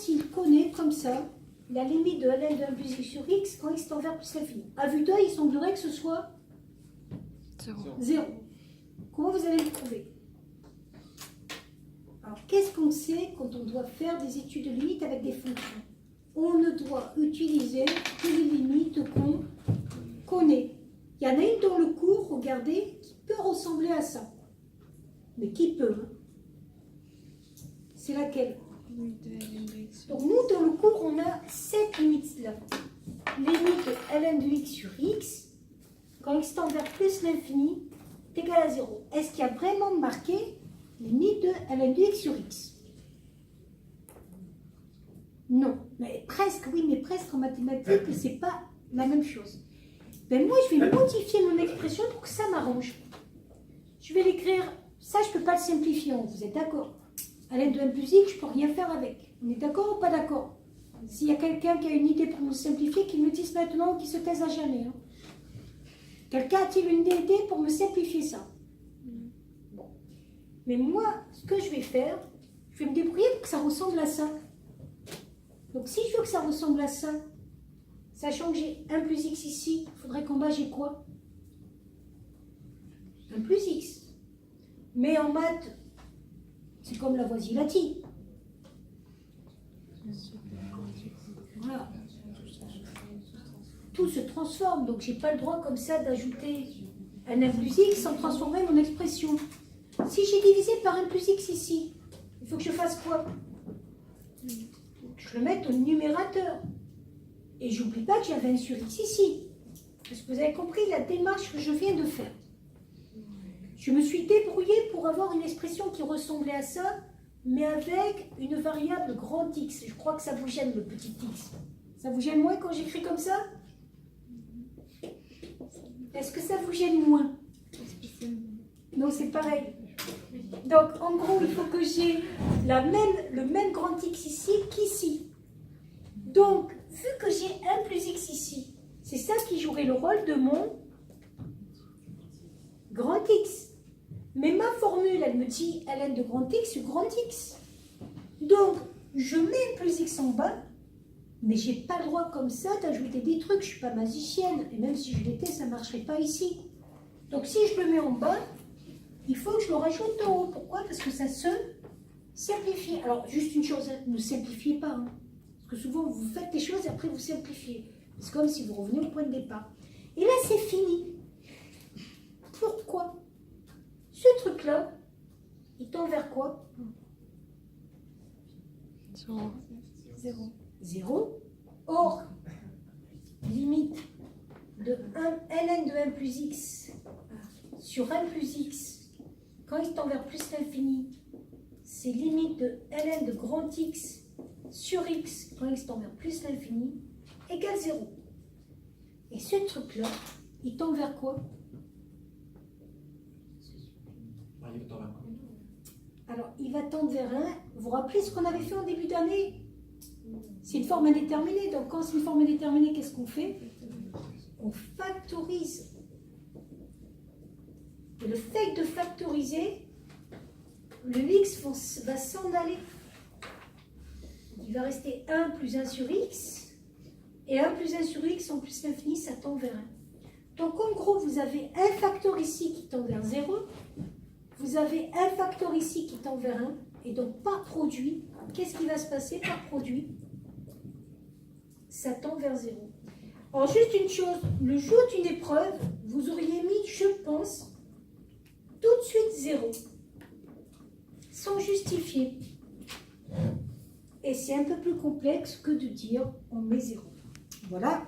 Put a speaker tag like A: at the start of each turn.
A: il connaît comme ça la limite de ln de 1 plus x sur x quand x tend vers plus l'infini. À vue d'œil, il semblerait que ce soit 0. Comment vous allez le trouver? Alors, qu'est-ce qu'on sait quand on doit faire des études de limites avec des fonctions? On ne doit utiliser que les limites qu'on connaît. Il y en a une dans le cours, regardez, qui peut ressembler à ça. Mais qui peut, hein? C'est laquelle? Donc nous, dans le cours, on a cette limite-là. Limite ln de x sur x, quand x tend vers plus l'infini, est égal à 0. Est-ce qu'il y a vraiment marqué limite de ln de x sur x? Non. Mais presque, oui, mais presque en mathématiques, c'est pas la même chose. Ben moi, je vais modifier mon expression pour que ça m'arrange. Je vais l'écrire, ça, je ne peux pas le simplifier, vous êtes d'accord? ln de 1 plus x, je ne peux rien faire avec. On est d'accord ou pas d'accord? S'il y a quelqu'un qui a une idée pour nous simplifier, qu'il me dise maintenant ou qu'il se taise à jamais. Hein. Quelqu'un a-t-il une idée pour me simplifier ça? Bon. Mais moi, ce que je vais faire, je vais me débrouiller pour que ça ressemble à ça. Donc si je veux que ça ressemble à ça, sachant que j'ai 1 plus x ici, il faudrait qu'en bas j'ai quoi? 1 plus x. Mais en maths, c'est comme la voisinati. Voilà. Tout se transforme, donc je n'ai pas le droit comme ça d'ajouter un 1 plus x sans transformer mon expression. Si j'ai divisé par 1 plus x ici, il faut que je fasse quoi? Je le mette au numérateur. Et j'oublie pas que j'avais 1 sur x ici. Est-ce que vous avez compris la démarche que je viens de faire? Je me suis débrouillée pour avoir une expression qui ressemblait à ça, mais avec une variable grand X. Je crois que ça vous gêne, le petit x. Ça vous gêne moins quand j'écris comme ça? Est-ce que ça vous gêne moins? Non, c'est pareil. Donc, en gros, il faut que j'ai le même grand X ici qu'ici. Donc, vu que j'ai 1 plus X ici, c'est ça qui jouerait le rôle de mon grand X. Mais ma formule, elle me dit ln de grand X sur grand X. Donc, je mets 1 plus X en bas, mais je n'ai pas le droit comme ça d'ajouter des trucs. Je ne suis pas magicienne. Et même si je l'étais, ça ne marcherait pas ici. Donc, si je le mets en bas, il faut que je le rajoute en haut. Pourquoi? Parce que ça se simplifie. Alors, juste une chose, ne simplifiez pas. Hein. Parce que souvent, vous faites des choses et après, vous simplifiez. C'est comme si vous reveniez au point de départ. Et là, c'est fini. Pourquoi? Ce truc-là, il tend vers quoi?
B: 0.
A: 0. Or, limite de 1, ln de 1 plus x sur 1 plus x, quand il tend vers plus l'infini, c'est limite de ln de grand X sur x, quand x tend vers plus l'infini, égale 0. Et ce truc-là, il tend vers quoi? Alors, il va tendre vers 1. Vous vous rappelez ce qu'on avait fait en début d'année? C'est une forme indéterminée. Donc, quand c'est une forme indéterminée, qu'est-ce qu'on fait? On factorise. Et le fait de factoriser, le x va s'en aller. Il va rester 1 plus 1 sur x. Et 1 plus 1 sur x en plus l'infini, ça tend vers 1. Donc, en gros, vous avez un facteur ici qui tend vers 0. Vous avez un facteur ici qui tend vers 1, et donc par produit, qu'est-ce qui va se passer par produit? Ça tend vers 0. Alors juste une chose, le jour d'une épreuve, vous auriez mis, je pense, tout de suite 0, sans justifier. Et c'est un peu plus complexe que de dire on met 0. Voilà.